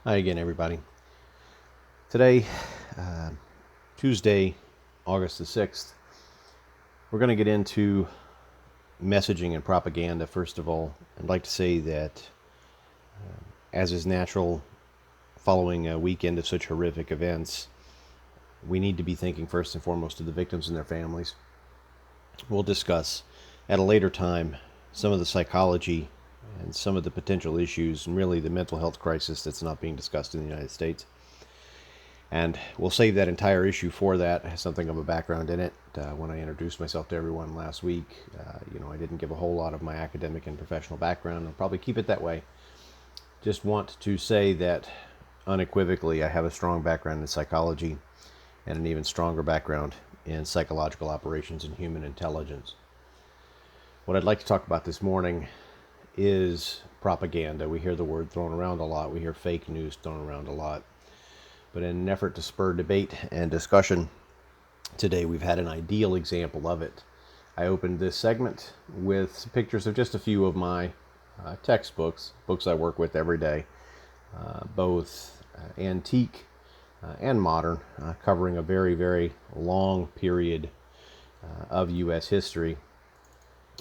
Hi again, everybody. Today, uh, Tuesday, August the 6th, we're going to get into messaging and propaganda. First of all, I'd like to say that, as is natural following a weekend of such horrific events, we need to be thinking first and foremost of the victims and their families. We'll discuss at a later time some of the psychology and some of the potential issues and really the mental health crisis that's not being discussed in the United States. And we'll save that entire issue for that. It has something of a background in it. When I introduced myself to everyone last week, I didn't give a whole lot of my academic and professional background. I'll probably keep it that way. Just want to say that unequivocally, I have a strong background in psychology and an even stronger background in psychological operations and human intelligence. What I'd like to talk about this morning is propaganda. We hear the word thrown around a lot. We hear fake news thrown around a lot. But in an effort to spur debate and discussion, today we've had an ideal example of it. I opened this segment with pictures of just a few of my textbooks, books I work with every day, both antique and modern, covering a very, very long period of U.S. history.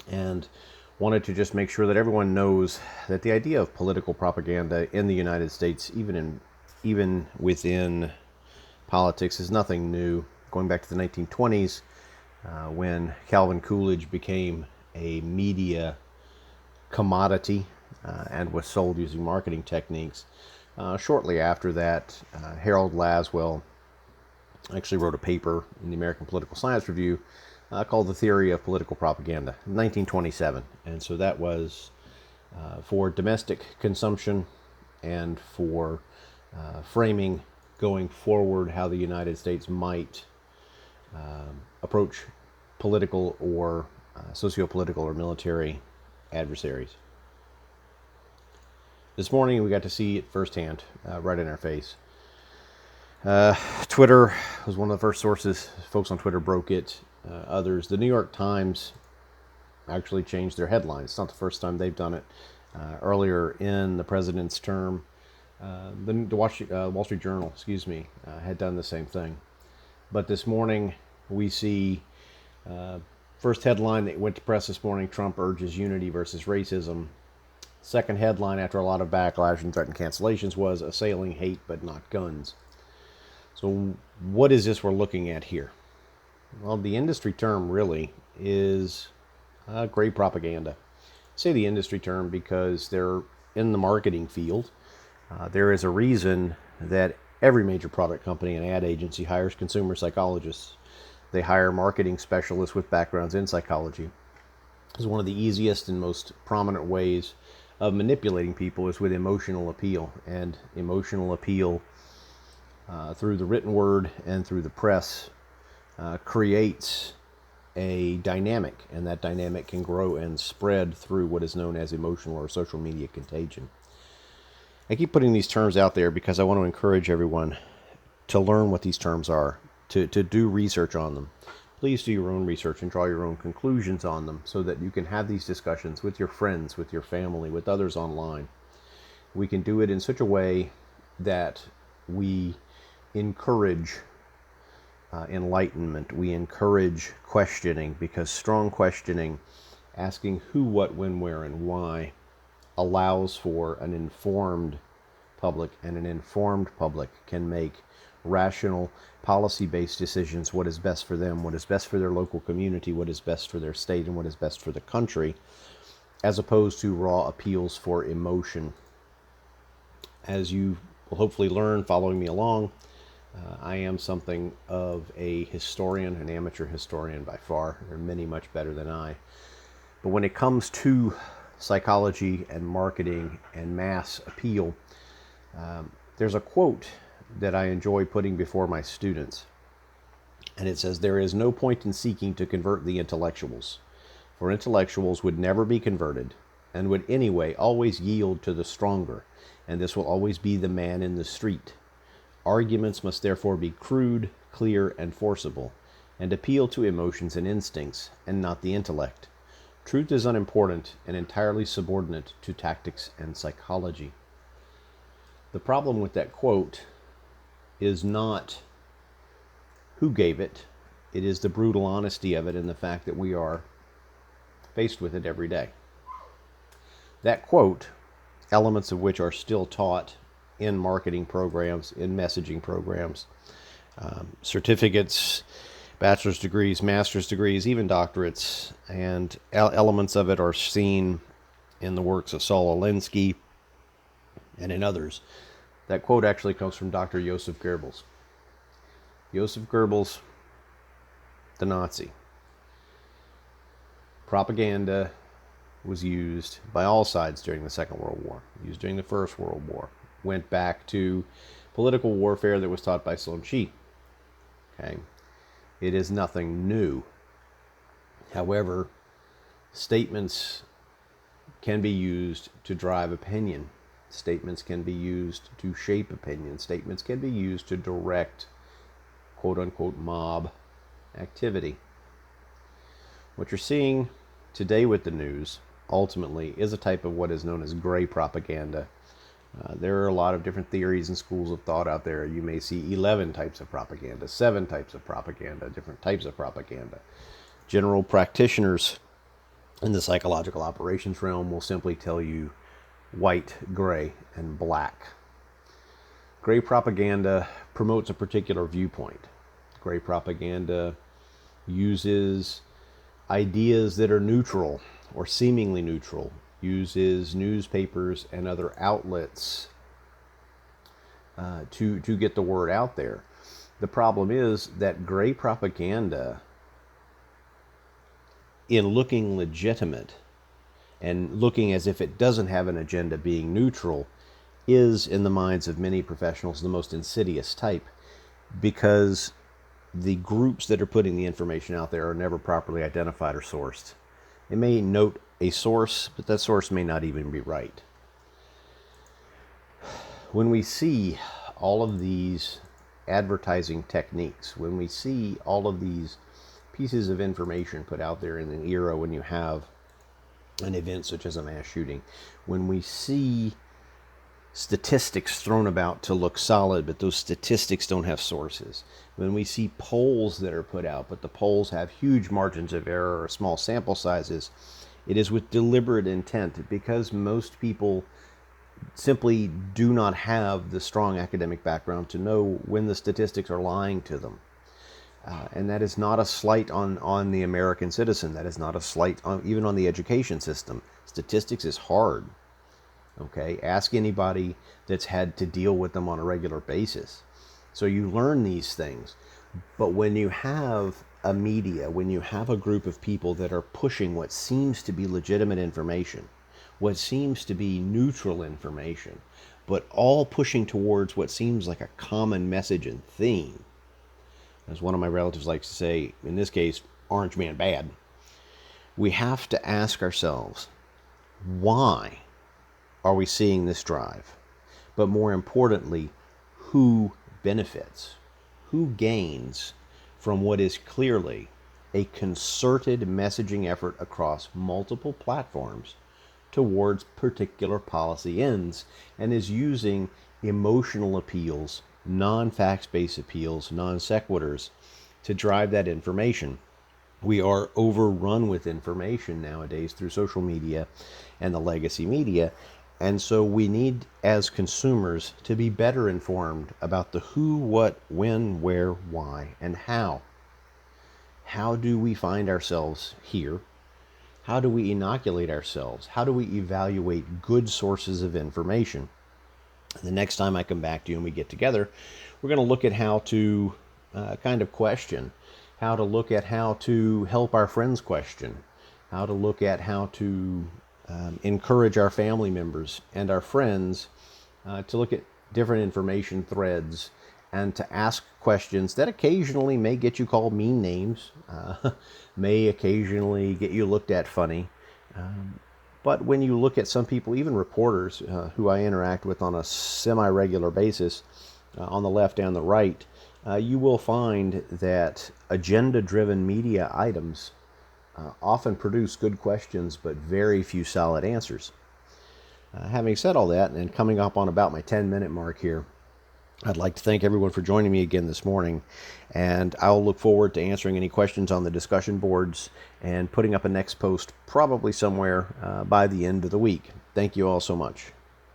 And wanted to just make sure that everyone knows that the idea of political propaganda in the United States, even within politics, is nothing new. Going back to the 1920s, when Calvin Coolidge became a media commodity and was sold using marketing techniques. Shortly after that, Harold Laswell actually wrote a paper in the American Political Science Review called The Theory of Political Propaganda, 1927. And so that was for domestic consumption and for framing going forward how the United States might approach political or socio-political or military adversaries. This morning we got to see it firsthand, right in our face. Twitter was one of the first sources. Folks on Twitter broke it. Others, the New York Times actually changed their headlines. It's not the first time they've done it. Earlier in the president's term, the Wall Street Journal, had done the same thing. But this morning we see first headline that went to press this morning: Trump urges unity versus racism. Second headline, after a lot of backlash and threatened cancellations, was assailing hate but not guns. So what is this we're looking at here? Well, the industry term really is great propaganda. I say the industry term because they're in the marketing field. There is a reason that every major product company and ad agency hires consumer psychologists. They hire marketing specialists with backgrounds in psychology. This is one of the easiest and most prominent ways of manipulating people is with emotional appeal. And emotional appeal through the written word and through the press creates a dynamic, and that dynamic can grow and spread through what is known as emotional or social media contagion. I keep putting these terms out there because I want to encourage everyone to learn what these terms are, to do research on them. Please do your own research and draw your own conclusions on them so that you can have these discussions with your friends, with your family, with others online. We can do it in such a way that we encourage enlightenment. We encourage questioning, because strong questioning, asking who, what, when, where, and why, allows for an informed public, and an informed public can make rational, policy-based decisions: what is best for them, what is best for their local community, what is best for their state, and what is best for the country, as opposed to raw appeals for emotion. As you will hopefully learn following me along, I am something of a historian, an amateur historian by far. There are many much better than I. But when it comes to psychology and marketing and mass appeal, there's a quote that I enjoy putting before my students. And it says, "There is no point in seeking to convert the intellectuals, for intellectuals would never be converted, and would anyway always yield to the stronger, and this will always be the man in the street. Arguments must therefore be crude, clear, and forcible, and appeal to emotions and instincts, and not the intellect. Truth is unimportant and entirely subordinate to tactics and psychology." The problem with that quote is not who gave it. It is the brutal honesty of it and the fact that we are faced with it every day. That quote, elements of which are still taught in marketing programs, in messaging programs, certificates, bachelor's degrees, master's degrees, even doctorates, and elements of it are seen in the works of Saul Alinsky and in others. That quote actually comes from Dr. Joseph Goebbels. Joseph Goebbels, the Nazi. Propaganda was used by all sides during the Second World War, used during the First World War. Went back to political warfare that was taught by Sun Tzu. Okay? It is nothing new. However, statements can be used to drive opinion. Statements can be used to shape opinion. Statements can be used to direct quote-unquote mob activity. What you're seeing today with the news ultimately is a type of what is known as gray propaganda. There are a lot of different theories and schools of thought out there. You may see 11 types of propaganda, 7 types of propaganda, different types of propaganda. General practitioners in the psychological operations realm will simply tell you white, gray, and black. Gray propaganda promotes a particular viewpoint. Gray propaganda uses ideas that are neutral or seemingly neutral, uses newspapers and other outlets to get the word out there. The problem is that gray propaganda, in looking legitimate and looking as if it doesn't have an agenda, being neutral, is in the minds of many professionals the most insidious type, because the groups that are putting the information out there are never properly identified or sourced. It may note a source, but that source may not even be right. When we see all of these advertising techniques, when we see all of these pieces of information put out there in an era when you have an event such as a mass shooting, when we see statistics thrown about to look solid, but those statistics don't have sources, when we see polls that are put out, but the polls have huge margins of error or small sample sizes, it is with deliberate intent, because most people simply do not have the strong academic background to know when the statistics are lying to them. And that is not a slight on the American citizen. That is not a slight even on the education system. Statistics is hard. Okay, ask anybody that's had to deal with them on a regular basis. So you learn these things. But when you have a media, when you have a group of people that are pushing what seems to be legitimate information, what seems to be neutral information, but all pushing towards what seems like a common message and theme, as one of my relatives likes to say, in this case, Orange Man bad, we have to ask ourselves, why are we seeing this drive? But more importantly, who benefits? Who gains from what is clearly a concerted messaging effort across multiple platforms towards particular policy ends, and is using emotional appeals, non-facts-based appeals, non-sequiturs to drive that information? We are overrun with information nowadays through social media and the legacy media. And so we need, as consumers, to be better informed about the who, what, when, where, why, and how. How do we find ourselves here? How do we inoculate ourselves? How do we evaluate good sources of information? The next time I come back to you and we get together, we're going to look at how to kind of question, how to look at how to help our friends question, how to look at how to encourage our family members and our friends to look at different information threads and to ask questions that occasionally may get you called mean names, may occasionally get you looked at funny. But when you look at some people, even reporters who I interact with on a semi-regular basis, on the left and the right, you will find that agenda-driven media items often produce good questions, but very few solid answers. Having said all that, and coming up on about my 10-minute mark here, I'd like to thank everyone for joining me again this morning, and I'll look forward to answering any questions on the discussion boards and putting up a next post probably somewhere by the end of the week. Thank you all so much.